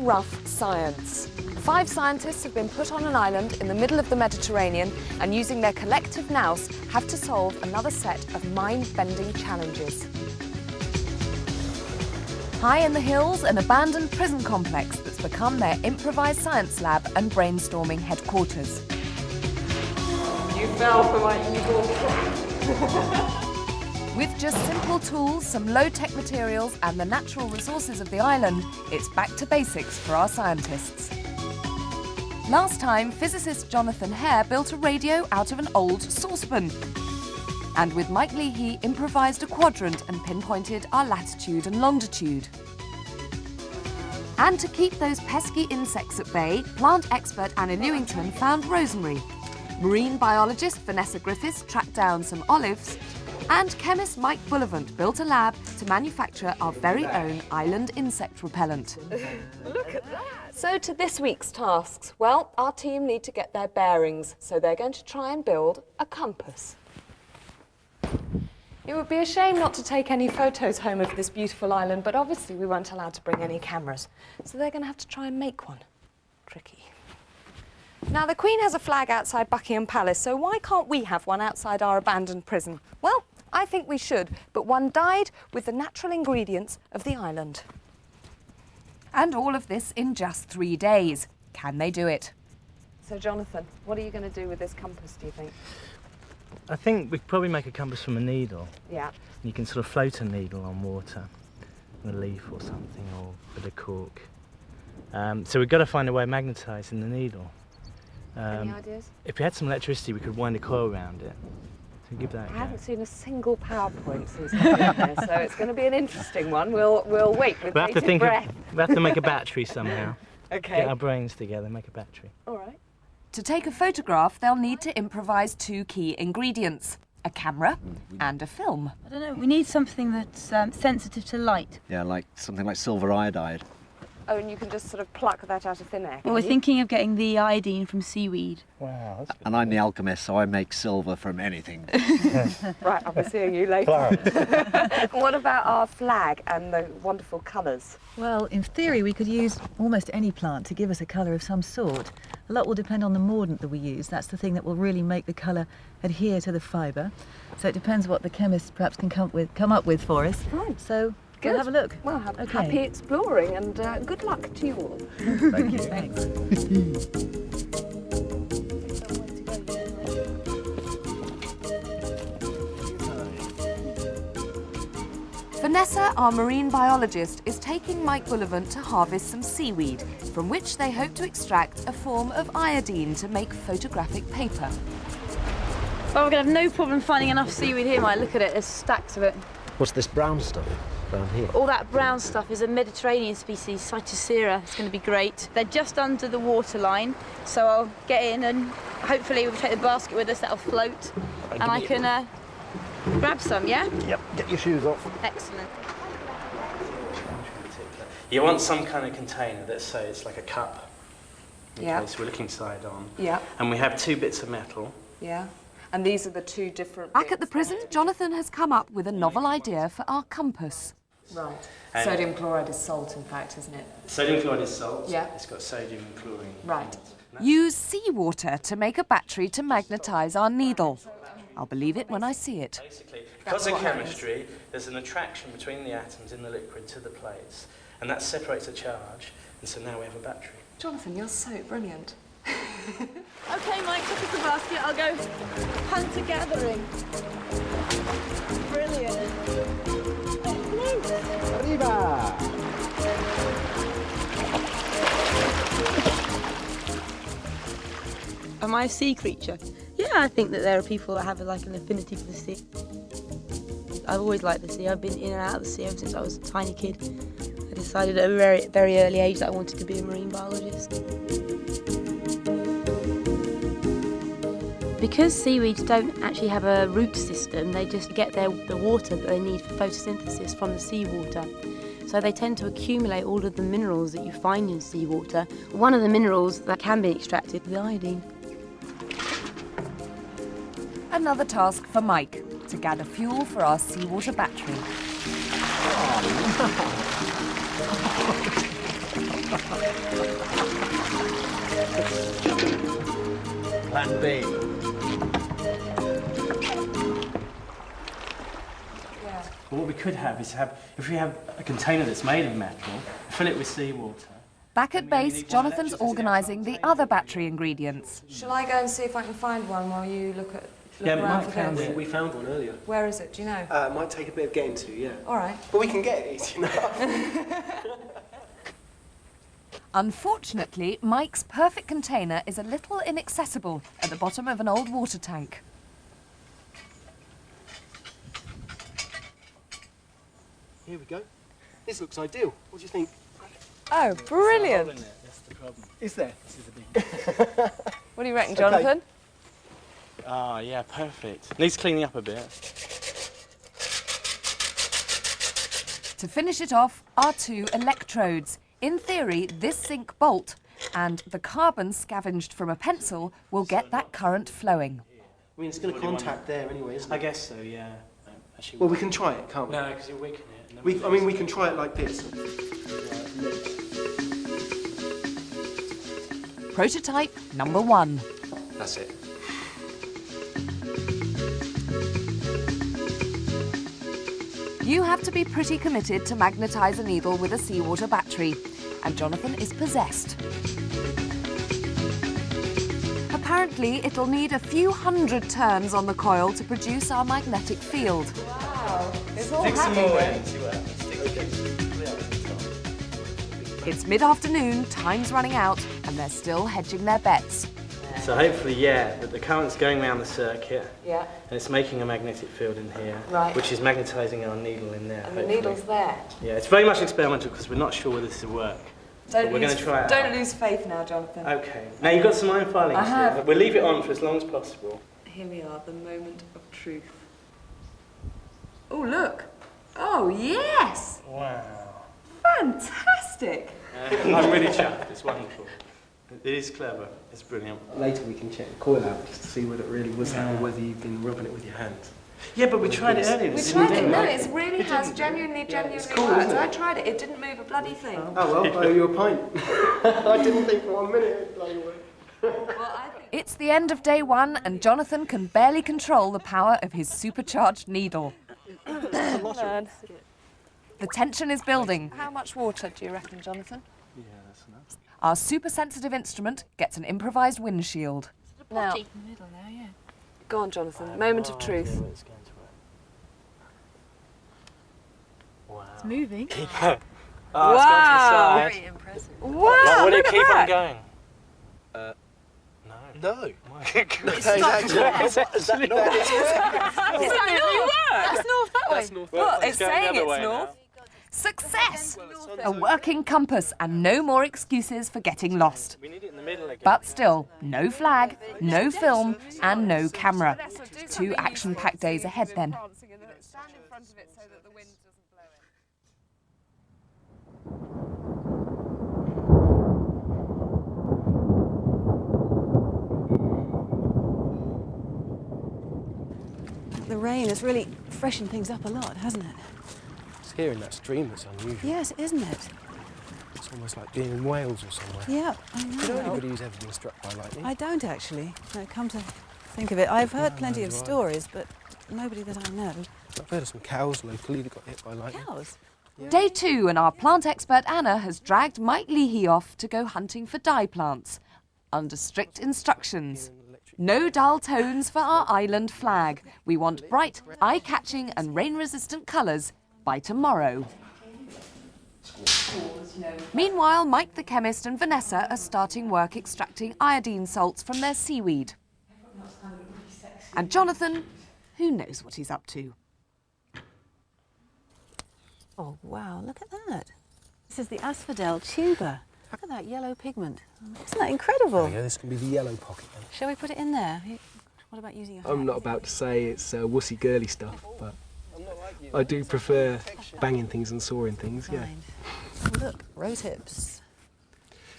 rough science. 5 scientists have been put on an island in the middle of the Mediterranean and using their collective nous have to solve another set of mind-bending challenges. High in the hills, an abandoned prison complex that's become their improvised science lab and brainstorming headquarters. You fell for my evil trap. With just simple tools, some low-tech materials and the natural resources of the island, it's back to basics for our scientists. Last time, physicist Jonathan Hare built a radio out of an old saucepan. And with Mike Leahy improvised a quadrant and pinpointed our latitude and longitude. And to keep those pesky insects at bay, plant expert Anna Lewington found rosemary. Marine biologist Vanessa Griffiths tracked down some olives, and chemist Mike Bullivant built a lab to manufacture our very own island insect repellent. Look at that! So to this week's tasks. Well, our team need to get their bearings, so they're going to try and build a compass. It would be a shame not to take any photos home of this beautiful island, but obviously we weren't allowed to bring any cameras, so they're going to have to try and make one. Tricky. Now, the Queen has a flag outside Buckingham Palace, so why can't we have one outside our abandoned prison? Well, I think we should, but one dyed with the natural ingredients of the island. And all of this in just 3 days. Can they do it? So, Jonathan, what are you going to do with this compass, do you think? I think we could probably make a compass from a needle. Yeah. You can sort of float a needle on water, on a leaf or something, or a bit of cork. So we've got to find a way of magnetising the needle. Any ideas? If we had some electricity, we could wind a coil around it. So give that a go. I haven't seen a single PowerPoint since I've been here, so it's going to be an interesting one. We'll wait with bated breath. We have to make a battery somehow. Okay. Get our brains together, make a battery. All right. To take a photograph, they'll need to improvise 2 key ingredients: a camera and a film. I don't know, we need something that's sensitive to light. Yeah, like something like silver iodide. Oh, and you can just sort of pluck that out of thin air. Well, we're thinking of getting the iodine from seaweed. Wow, that's good. And I'm the alchemist, so I make silver from anything. Right, I'll be seeing you later. What about our flag and the wonderful colours? Well, in theory, we could use almost any plant to give us a colour of some sort. A lot will depend on the mordant that we use. That's the thing that will really make the colour adhere to the fibre. So it depends what the chemist perhaps can come up with for us. Right. So Good. we'll have a look. Well, happy exploring, and good luck to you all. Thank you. Thanks. Vanessa, our marine biologist, is taking Mike Bullivant to harvest some seaweed, from which they hope to extract a form of iodine to make photographic paper. Well, we're going to have no problem finding enough seaweed here, Mike. Look at it, there's stacks of it. What's this brown stuff around here? All that brown stuff is a Mediterranean species, Cytocera. It's going to be great. They're just under the waterline, so I'll get in and hopefully we'll take the basket with us, that'll float, and I can grab some, yeah? Yep, get your shoes off. Excellent. You want some kind of container, let's say it's like a cup. Okay, Yeah. so we're looking side on. Yeah. And we have 2 bits of metal. Yeah. And these are the 2 different Back at the prison, Jonathan has come up with a novel idea for our compass. Right. And Sodium chloride is salt, in fact, isn't it? Sodium chloride is salt. Yeah. It's got sodium and chlorine. Right. Use seawater to make a battery to magnetise our needle. I'll believe it when I see it. Basically, because of chemistry, there's an attraction between the atoms in the liquid to the plates, and that separates a charge, and so now we have a battery. Jonathan, you're so brilliant. Okay, Mike, look at the basket. I'll go hunter-gathering. Brilliant. Arriba! Am I a sea creature? Yeah, I think that there are people that have like an affinity for the sea. I've always liked the sea. I've been in and out of the sea ever since I was a tiny kid. I decided at a very, very early age that I wanted to be a marine biologist. Because seaweeds don't actually have a root system, they just get the water that they need for photosynthesis from the seawater. So they tend to accumulate all of the minerals that you find in seawater. One of the minerals that can be extracted is the iodine. Another task for Mike, to gather fuel for our seawater battery. Plan B. Yeah. But what we could have is if we have a container that's made of metal, fill it with seawater. Back at base, Jonathan's organising the other battery ingredients. Shall I go and see if I can find one while you look around for this? We found one earlier. Where is it? Do you know? It might take a bit of getting to, yeah. All right. But we can get it easy enough. Unfortunately, Mike's perfect container is a little inaccessible at the bottom of an old water tank. Here we go. This looks ideal. What do you think? Oh, brilliant. That's the problem. Is there? This is the big What do you reckon, Jonathan? Ah, yeah, perfect. Needs cleaning up a bit. To finish it off are 2 electrodes. In theory, this zinc bolt and the carbon scavenged from a pencil will get that current flowing. I mean, it's going to contact there anyway, isn't it? I guess so, yeah. Actually, Well, we can try it, can't we? no, because you're weakening it. I mean, we can try it like this. Prototype number 1. That's it. You have to be pretty committed to magnetise a needle with a seawater battery, and Jonathan is possessed. Apparently, it'll need a few hundred turns on the coil to produce our magnetic field. Wow. It's all Stick some more happening. in, see what happens. It's mid-afternoon, time's running out, and they're still hedging their bets. So hopefully, yeah, that the current's going around the circuit Yeah. and it's making a magnetic field in here, Right. which is magnetising our needle in there. And the hopefully. needle's there. Yeah, it's very much experimental because we're not sure whether this will work. But we're going to try it Don't out. lose faith now, Jonathan. Okay. Now you've got some iron filings I have. here. We'll leave it on for as long as possible. Here we are, the moment of truth. Oh, look. Oh, yes! Wow. Fantastic! I'm really chuffed. It's wonderful. It is clever. It's brilliant. Later we can check the coil out just to see whether it really was that or whether you've been rubbing it with your hands. Yeah, but we tried it earlier. We tried it. No, it really has genuinely cool, worked. isn't it? I tried it. It didn't move a bloody thing. Oh, well, I owe you a pint. I didn't think for 1 minute it'd blow away. Well, I think It's the end of day 1, and Jonathan can barely control the power of his supercharged needle. The tension is building. How much water do you reckon, Jonathan? Yeah, that's enough. Our super-sensitive instrument gets an improvised windshield. Now, go on, Jonathan. Moment of truth. Wow. It's moving. Oh, Wow. it's gone to the side. Impressive. Wow, Will look it at keep that. on going? No. No. It's Exactly. That's north that way. That's north. Well, It's it's going the saying other it's way now. north. Success! A working compass and no more excuses for getting lost. We need it in the middle again. But still, no flag, no film, and no camera. 2 action-packed days ahead then. The rain has really freshened things up a lot, hasn't it? It's here in that stream that's unusual. Yes, isn't it? It's almost like being in Wales or somewhere. Yeah, I Do you know know. anybody who's ever been struck by lightning? I don't actually. No, come to think of it, I've heard plenty of do I. stories, but nobody that I know. I've heard of some cows locally that got hit by lightning. Cows? Day 2, and our plant expert Anna has dragged Mike Leahy off to go hunting for dye plants. Under strict instructions. No dull tones for our island flag. We want bright, eye-catching and rain-resistant colours by tomorrow. Meanwhile, Mike the chemist and Vanessa are starting work extracting iodine salts from their seaweed. And Jonathan, who knows what he's up to. Oh, wow, look at that. This is the asphodel tuber. Look at that yellow pigment. Isn't that incredible? Yeah, this can be the yellow pocket then. Shall we put it in there? What about using your I'm hand? not about to say it's wussy girly stuff, but I do prefer banging things and sawing things, yeah. Fine. Oh, look, rose hips.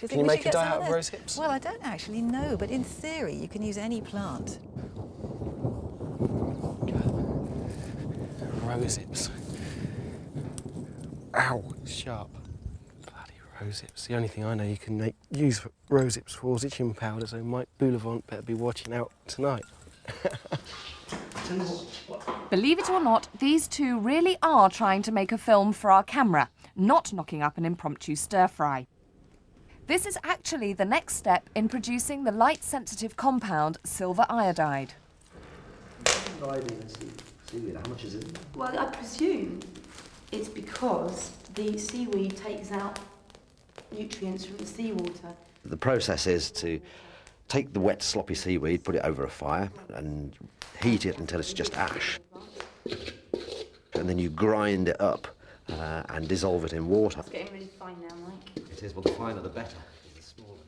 Do Can think you we make should a get dye some out of this? rose hips? Well, I don't actually know, but in theory, you can use any plant. Rose hips. Ow, sharp. Bloody Rosehips. The only thing I know you can use rosehips for is itching powder, so Mike Boulevant better be watching out tonight. Believe it or not, these two really are trying to make a film for our camera, not knocking up an impromptu stir-fry. This is actually the next step in producing the light-sensitive compound silver iodide. Seaweed, how much is it? Well, I presume it's because the seaweed takes out nutrients from the seawater. The process is to take the wet, sloppy seaweed, put it over a fire, and heat it until it's just ash. And then you grind it up and dissolve it in water. It's getting really fine now, Mike. It is, well, the finer the better. The smaller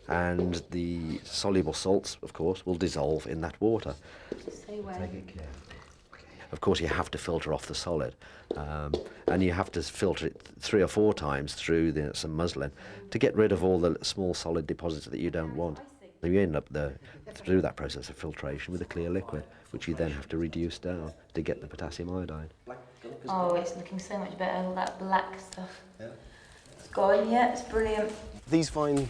and the soluble salts, of course, will dissolve in that water. Say when. Take it care. Of course, you have to filter off the solid, and you have to filter it 3 or 4 times through some muslin to get rid of all the small solid deposits that you don't want. You end up through that process of filtration with a clear liquid, which you then have to reduce down to get the potassium iodide. Oh, it's looking so much better, all that black stuff. Yeah. It's gone, yeah, it's brilliant. These vines,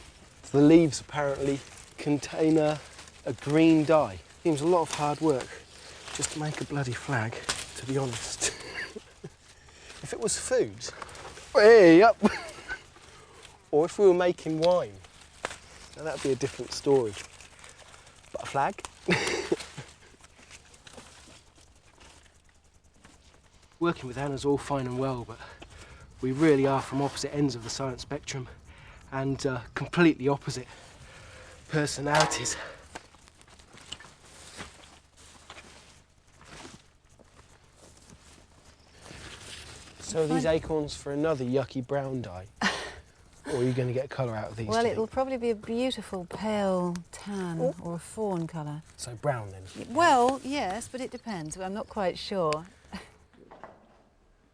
the leaves apparently contain a green dye. Seems a lot of hard work just to make a bloody flag, to be honest. If it was food, hey, up. Or if we were making wine, now that'd be a different story. But a flag? Working with Anna's all fine and well, but we really are from opposite ends of the science spectrum and completely opposite personalities. So are these acorns for another yucky brown dye? Or are you going to get colour out of these? Well, it'll probably be a beautiful pale tan or a fawn colour. So brown then? Well, yes, but it depends. I'm not quite sure.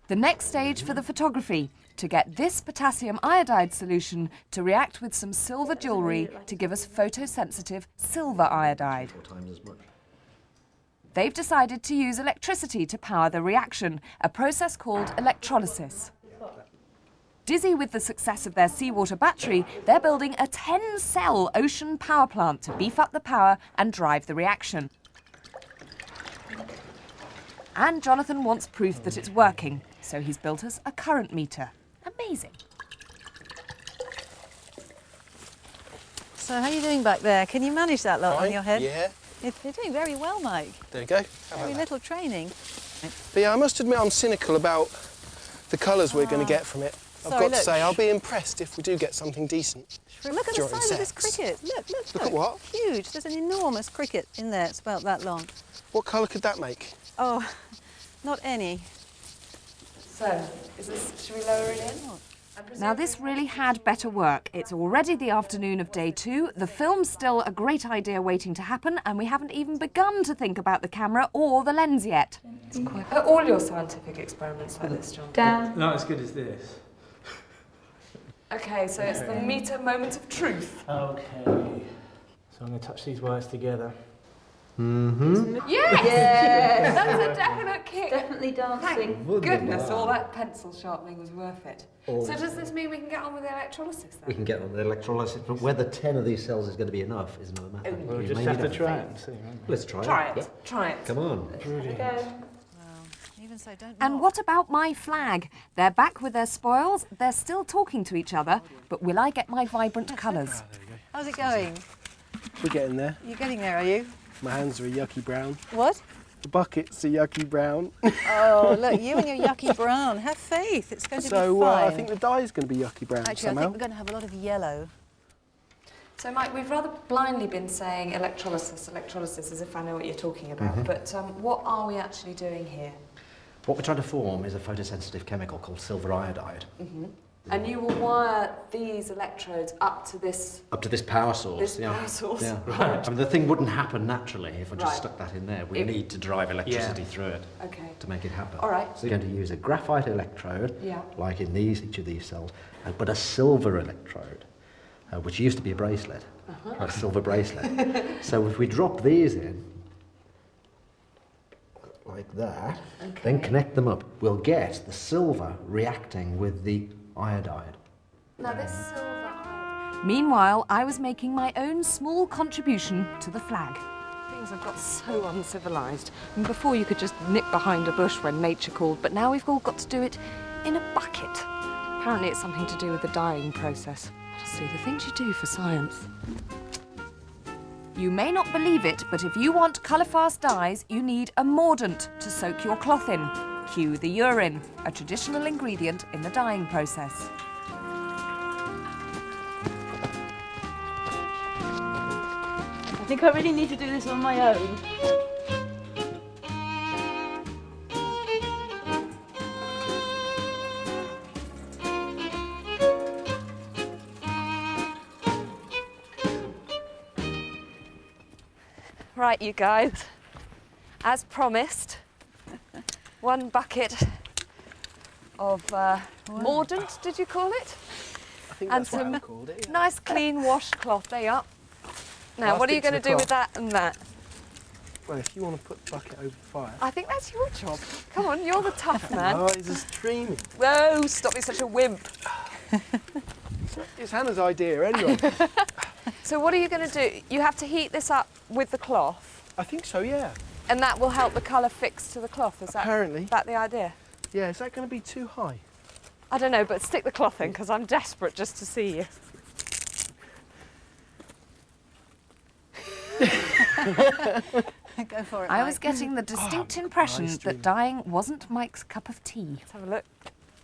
The next stage for the photography, to get this potassium iodide solution to react with some silver jewellery to give us photosensitive silver iodide. 4 times as much. They've decided to use electricity to power the reaction, a process called electrolysis. Dizzy with the success of their seawater battery, they're building a 10-cell ocean power plant to beef up the power and drive the reaction. And Jonathan wants proof that it's working, so he's built us a current meter. Amazing. So how are you doing back there? Can you manage that lot on your head? Yeah. You're doing very well, Mike. There you go. Very little training. But yeah, I must admit I'm cynical about the colours we're going to get from it. I've Sorry, got to look. say, I'll be impressed if we do get something decent. Look at the during size of this sex. cricket. Look. Look at what? Huge. There's an enormous cricket in there. It's about that long. What colour could that make? Oh, not any. So, should we lower it in? Now this really had better work. It's already the afternoon of day 2, the film's still a great idea waiting to happen, and we haven't even begun to think about the camera or the lens yet. Are all your scientific experiments like this, John? Down. Not as good as this. Okay, so it's the meter moment of truth. Okay. So I'm going to touch these wires together. Yes! That's a definite kick. Definitely dancing. Thank goodness all that pencil sharpening was worth it. So does this mean we can get on with the electrolysis then? We can get on the electrolysis, but whether 10 of these cells is going to be enough is another matter. We'll We just may have need to try it and see, won't we? Let's try it. Try it. Yeah. Try it. Come on. Brilliant. Even so, don't And knock. what about my flag? They're back with their spoils, they're still talking to each other, but will I get my vibrant colours? How's it going? We're getting there. You're getting there, are you? My hands are a yucky brown. What? The bucket's a yucky brown. Oh, look, you and your yucky brown. Have faith. It's going to So be fine. I think the dye's going to be yucky brown Actually, I somehow. think we're going to have a lot of yellow. So, Mike, we've rather blindly been saying electrolysis, as if I know what you're talking about. But what are we actually doing here? What we're trying to form is a photosensitive chemical called silver iodide. And you will wire these electrodes up to this... Up to this power source. This power source. Yeah. I mean, the thing wouldn't happen naturally if I just Right. stuck that in there. We need to drive electricity through it Okay. to make it happen. All right. So you're going to use a graphite electrode, Yeah. like in each of these cells, but a silver electrode, which used to be a bracelet, a silver bracelet. So if we drop these in, like that, then connect them up, we'll get the silver reacting with the iodide. Now this silver iron. Meanwhile, I was making my own small contribution to the flag. Things have got so uncivilised. And before you could just nip behind a bush when nature called, but now we've all got to do it in a bucket. Apparently it's something to do with the dyeing process. See, the things you do for science. You may not believe it, but if you want colour-fast dyes, you need a mordant to soak your cloth in. Cue the urine, a traditional ingredient in the dyeing process. I think I really need to do this on my own. Right, you guys, as promised, one bucket of mordant, did you call it? I think And that's what some I called it. Yeah. nice clean washcloth, there you are. Now, I'll what are you stick going to to the do with cloth. that and that? Well, if you want to put the bucket over the fire. I think that's your job. Come on, you're the tough man. Oh, it's just dreaming. Whoa, stop being such a wimp. It's Hannah's idea anyway. So what are you going to do? You have to heat this up with the cloth, I think so, yeah. and that will help the colour fix to the cloth. Is Apparently. that the idea? Yeah, is that going to be too high? I don't know, but stick the cloth in because I'm desperate just to see you. Go for it. I Mike. was getting the distinct impression nice that dream. dyeing wasn't Mike's cup of tea. Let's have a look.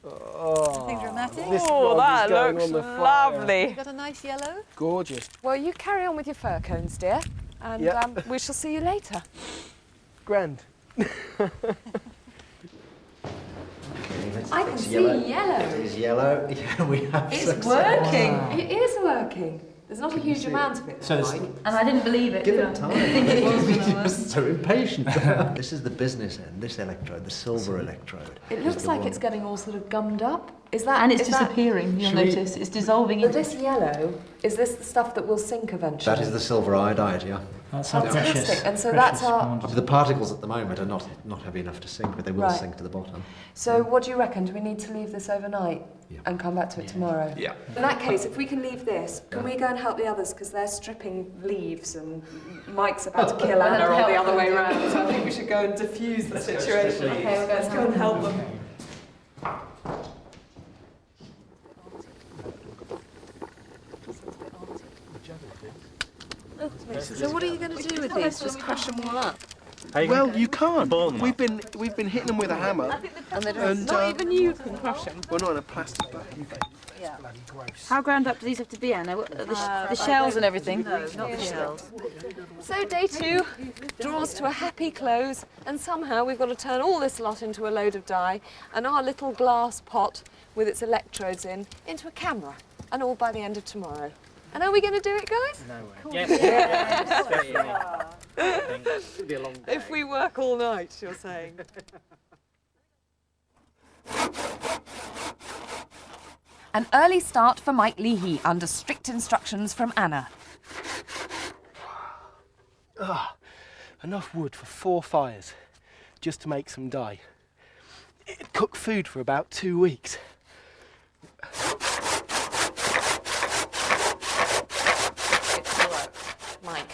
Oh, Something dramatic. this Oh, grog that is going looks on the fire. lovely. You got a nice yellow? Gorgeous. Well, you carry on with your fir cones, dear, and Yeah. we shall see you later. Grand. I can see yellow. It is yellow. Yeah, we have It's success. working. It is working. There's not a huge see amount of it. So there, there's- Mike. And I didn't believe it. Give did I? it time. We're so impatient. This is the business end, this electrode, the silver electrode. It is looks the like one- it's getting all sort of gummed up. Is that? And it's is that- disappearing, you'll Should we- notice. It's dissolving But into... this yellow, is this the stuff that will sink eventually? That is the silver iodide, yeah. That's our Fantastic. precious, And so precious that's our- commodity. The particles at the moment are not heavy enough to sink, but they will Right. sink to the bottom. So what do you reckon? Do we need to leave this overnight Yeah. and come back to it tomorrow? Yeah. In that case, if we can leave this, can we go and help the others? Because they're stripping leaves and Mike's about to kill Anna or the other way around. So I think we should go and diffuse the situation. Okay, let's go and help them. So what are you going to do with these? Just crush them all up? Well, you can't. Boil them We've been hitting them with a hammer. And they don't, And, not uh, even you can crush them. We're not in a plastic bag. You can. Yeah. Bloody gross. How ground up do these have to be, Anna? What- The shells and everything? No, not the shells. So day 2 draws to a happy close, and somehow we've got to turn all this lot into a load of dye, and our little glass pot with its electrodes in into a camera, and all by the end of tomorrow. And are we going to do it, guys? No way. Yes. It'll be a long day. If we work all night, you're saying. An early start for Mike Leahy under strict instructions from Anna. Enough wood for 4 fires just to make some dye. It'd cook food for about 2 weeks. It's worked, Mike.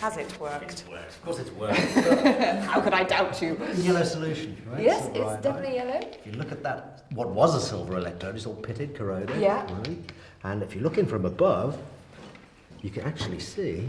Has it worked? Of course it's worked. How could I doubt you? Yellow solution, right? Yes, Silver it's iodide. definitely yellow. If you look at that, what was a silver electrode is all pitted, corroded. Yeah. Right? And if you're looking from above, you can actually see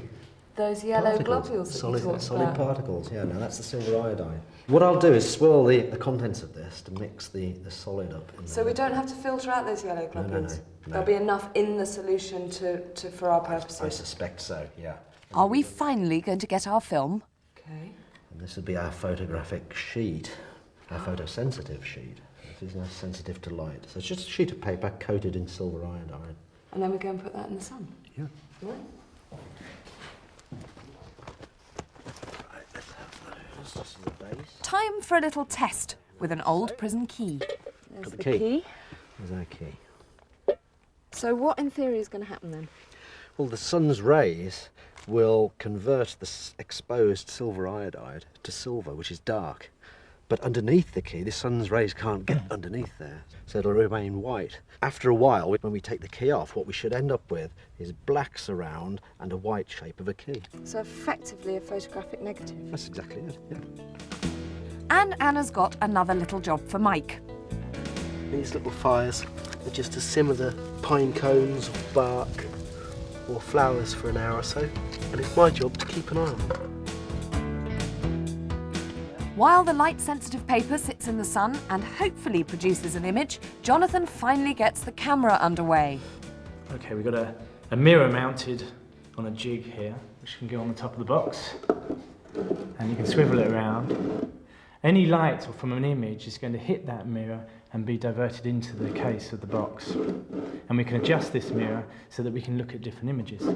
Those yellow particles, globules that solid, you talked solid about. particles. Yeah, now that's the silver iodide. What I'll do is swirl the contents of this to mix the solid up. In So we don't have to filter out those yellow No, no, globules? no. There'll be enough in the solution for our I purposes? suspect so, yeah. Are we finally going to get our film? Okay. And this would be our photographic sheet, our photosensitive sheet. This is now sensitive to light. So it's just a sheet of paper coated in silver iodide. And then we go and put that in the sun? Yeah. Right. Right, let's have those just as a base. Time for a little test with an old prison key. There's Got the the key. key. There's our key. So what in theory is going to happen then? Well, the sun's rays will convert the exposed silver iodide to silver, which is dark. But underneath the key, the sun's rays can't get underneath there, so it'll remain white. After a while, when we take the key off, what we should end up with is black surround and a white shape of a key. So effectively a photographic negative. That's exactly it, yeah. And Anna's got another little job for Mike. These little fires are just to simmer the pine cones or bark or flowers for an hour or so, and it's my job to keep an eye on them. While the light-sensitive paper sits in the sun and hopefully produces an image, Jonathan finally gets the camera underway. Okay, we've got a mirror mounted on a jig here, which can go on the top of the box, and you can swivel it around. Any light from an image is going to hit that mirror and be diverted into the case of the box. And we can adjust this mirror so that we can look at different images.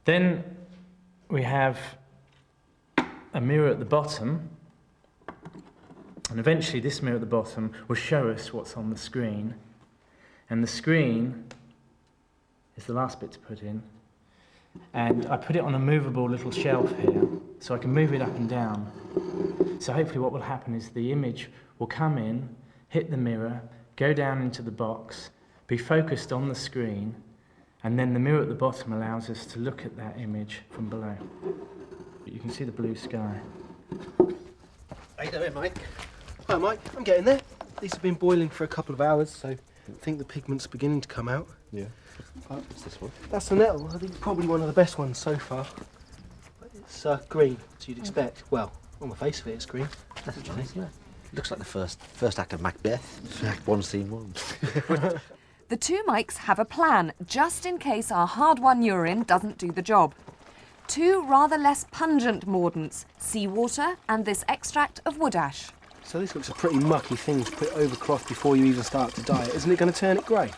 Then we have a mirror at the bottom, and eventually this mirror at the bottom will show us what's on the screen. And the screen is the last bit to put in. And I put it on a movable little shelf here, so I can move it up and down. So hopefully what will happen is the image will come in, hit the mirror, go down into the box, be focused on the screen, and then the mirror at the bottom allows us to look at that image from below. You can see the blue sky. How you doing, Mike? Hi Mike, I'm getting there. These have been boiling for a couple of hours, so I think the pigment's beginning to come out. Yeah. What's this one? That's the nettle. I think probably one of the best ones so far. It's green, as you'd expect. Well, on the face of it, it's green. That's nice, yeah. Looks like the first act of Macbeth. Act 1, Scene 1. The two Mikes have a plan, just in case our hard-won urine doesn't do the job. Two rather less pungent mordants, seawater and this extract of wood ash. So this looks a pretty mucky thing to put over cloth before you even start to dye it. Isn't it going to turn it grey?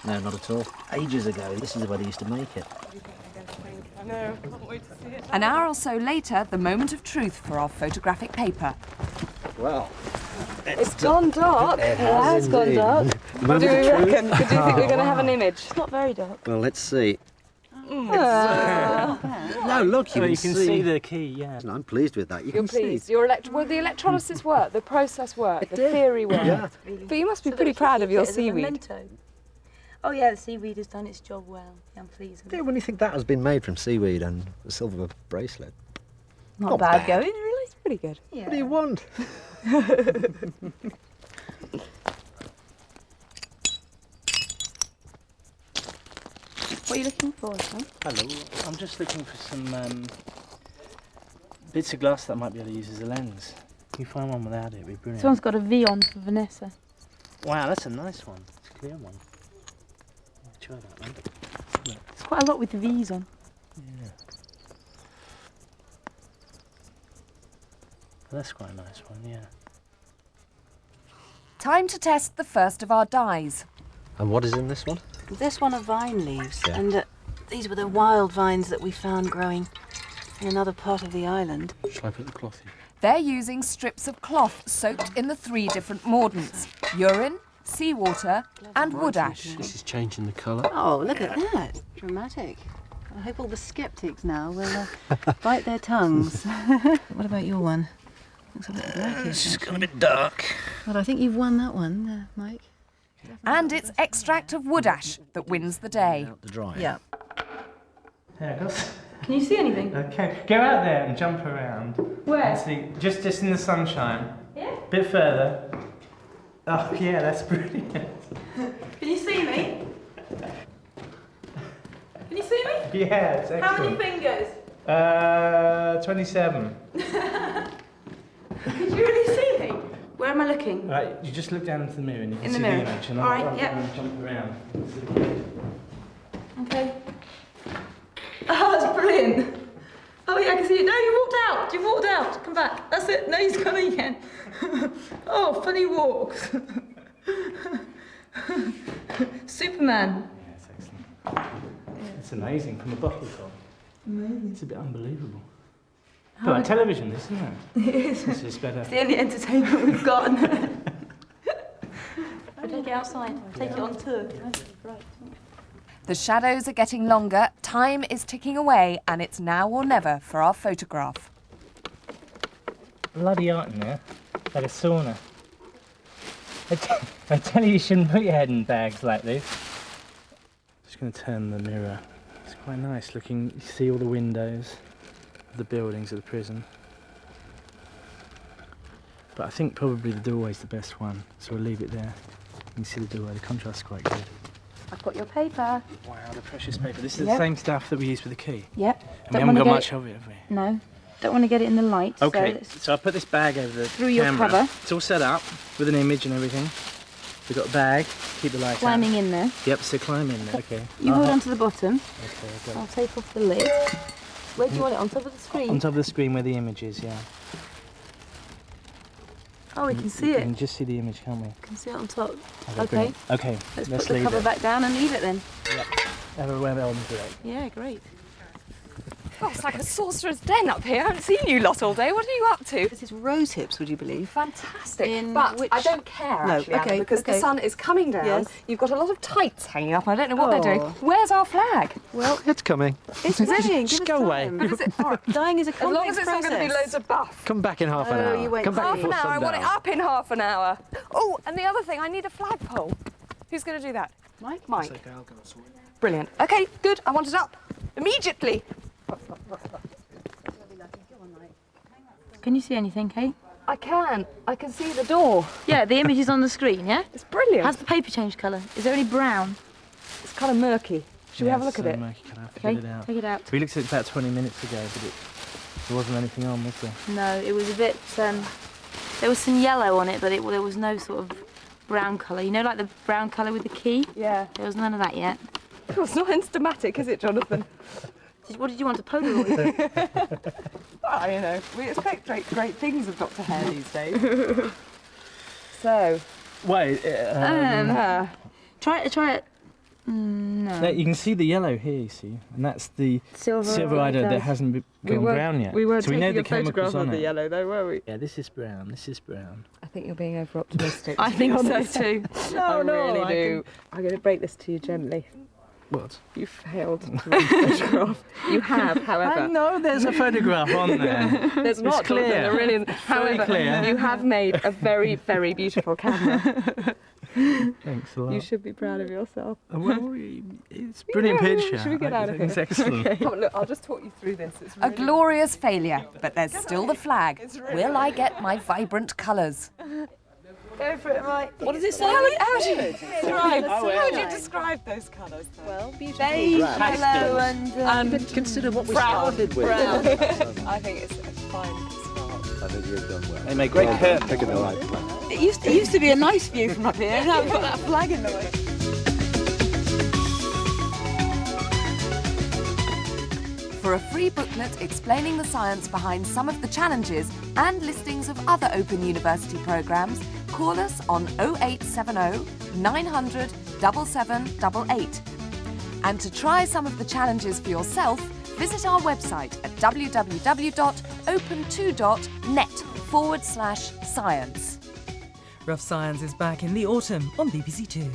No, not at all. Ages ago, this is the way they used to make it. I know, I can't wait to see it. An hour or so later, the moment of truth for our photographic paper. Well, It's gone dark. it has gone dark. What do we reckon? Do you think we're going to have an image? It's not very dark. Well, let's see. No, look, you can see the key, yeah. I'm pleased with that. You You're can pleased. see. Will the electrolysis work? The process work? The theory work? Yeah. But you must be pretty proud of your As a seaweed. memento. Oh yeah, the seaweed has done its job well. Yeah, I'm pleased with Yeah, it. when you think that has been made from seaweed and a silver bracelet. Not bad going, really. It's pretty good. Yeah. What do you want? What are you looking for, son? Hello, I'm just looking for some bits of glass that I might be able to use as a lens. Can you find one without it? It'd be brilliant. This one's got a V on for Vanessa. Wow, that's a nice one. It's a clear one. Try that one. It's quite a lot with V's on. Yeah. That's quite a nice one, yeah. Time to test the first of our dyes. And what is in this one? This one are vine leaves, Yeah. and these were the wild vines that we found growing in another part of the island. Shall I put the cloth in? They're using strips of cloth soaked in the three different mordants: urine, seawater and wood ash. This is changing the colour. Oh, look at that. Dramatic. I hope all the sceptics now will bite their tongues. What about your one? Looks a bit blackish. It's got a bit dark. Well, I think you've won that one, Mike. And it's extract of wood ash that wins the day. Out to dry. Yeah. Yeah, go. Can you see anything? Okay, go out there and jump around. Where? And see, just in the sunshine. Yeah. Bit further. Oh yeah, that's brilliant. Can you see me? Can you see me? Yeah, it's excellent. How many fingers? 27. Could you really see me? Where am I looking? Right, you just look down into the mirror and you can In the see mirror. the image. And All right, I'll yep. go and jump around. Okay. Oh, that's brilliant. Oh yeah, I can see it. No, you walked out. You walked out. Come back. That's it. No, he's coming again. Oh, funny walks. Superman. Yeah, it's excellent. It's amazing from a bottle top. Amazing. It's a bit unbelievable. But like television, this, isn't it? It is. This is better. It's the only entertainment we've got. I'll take it outside. Take it on tour. Right. The shadows are getting longer, time is ticking away, and it's now or never for our photograph. bloody hot in there. Like a sauna. I tell you shouldn't put your head in bags like this. Just going to turn the mirror. It's quite nice looking. You see all the windows of the buildings of the prison. But I think probably the doorway's the best one, so we'll leave it there. You can see the doorway, the contrast's quite good. I've got your paper. Wow, the precious paper. This is the same stuff that we use with the key. Yep. And we haven't got much of it, have we? No. Don't want to get it in the light. Okay, so I'll put this bag over the through your camera. cover. It's all set up with an image and everything. We've got a bag, keep the light Climbing out. in there. Yep, so climb in there, okay. You hold on to the bottom. Okay, I've got I'll take off the lid. Where do you want it? On top of the screen? on top of the screen where the image is, yeah. Oh, we can see We it. can just see the image, can't we? Can see it on top. Okay. Okay. Brilliant. Okay, Let's let's put the leave cover it. back down and leave it then. Everywhere on to it. Yeah, great. Oh, it's like a sorcerer's den up here. I haven't seen you lot all day. What are you up to? This is rose hips, would you believe? Fantastic. In But which- I don't care, No, actually, Anna, okay, because the okay. sun is coming down. Yes. You've got a lot of tights hanging up. I don't know what they're doing. Oh. Where's our flag? Well, It's coming. it's running. Just go away. Is it? Oh, Dying is a as complex long as it's not going to be process. loads of buff. Come back in half an Oh, hour. you won't Come back see. Half an before hour. I want it sundown. up in half an hour. Oh, and the other thing, I need a flagpole. Who's going to do that? Mike? Mike. Okay, I'll go and sort it. Brilliant. Okay, good. I want it up immediately. Can you see anything, Kate? I can. I can see the door. Yeah, the image is on the screen, yeah? It's brilliant. Has the paper changed colour? Is there any brown? It's kind of murky. Should we have a look at it? Can I have to Okay, get it out? take it out. We looked at it about 20 minutes ago, but there wasn't anything on, was there? No, it was a bit, there was some yellow on it, but there was no sort of brown colour. You know, like the brown colour with the key? Yeah. There was none of that yet. It's not instamatic, is it, Jonathan? What did you want, a Polaroid? Well, you know, we expect great things of Dr. Hare these days. So, Wait, Try it. No. no, you can see the yellow here, you see, and that's the silver eyed iodide that hasn't gone brown yet. We weren't so we know taking the a photograph chemicals of on the it. yellow, though, were we? Yeah, this is brown, this is brown. I think you're being over optimistic. I think so too. I really do. I'm going to break this to you gently. What? You failed to make a photograph. You have, I however. know there's a photograph on there. There's not, clear. Jonathan, there really isn't. However, clear. you have made a very, very beautiful camera. Thanks a lot. You should be proud of yourself. Well, it's a brilliant Yeah, picture. should we get out of It's here? excellent. Oh, look, I'll just talk you through this. It's A really glorious failure, but there's still the flag. Will I get my vibrant colours? Go for it, Mike. What does it say? How would you describe those colours? Well, beige, yellow, and Consider what we Brown. started with. I think it's a fine start. I think you've done well. They make great curtains. Picking the right place. it used to be a nice view from up here. Now we've got that flag in the way. For a free booklet explaining the science behind some of the challenges and listings of other Open University programmes, call us on 0870 900 7788. And to try some of the challenges for yourself, visit our website at www.open2.net/science. Rough Science is back in the autumn on BBC Two.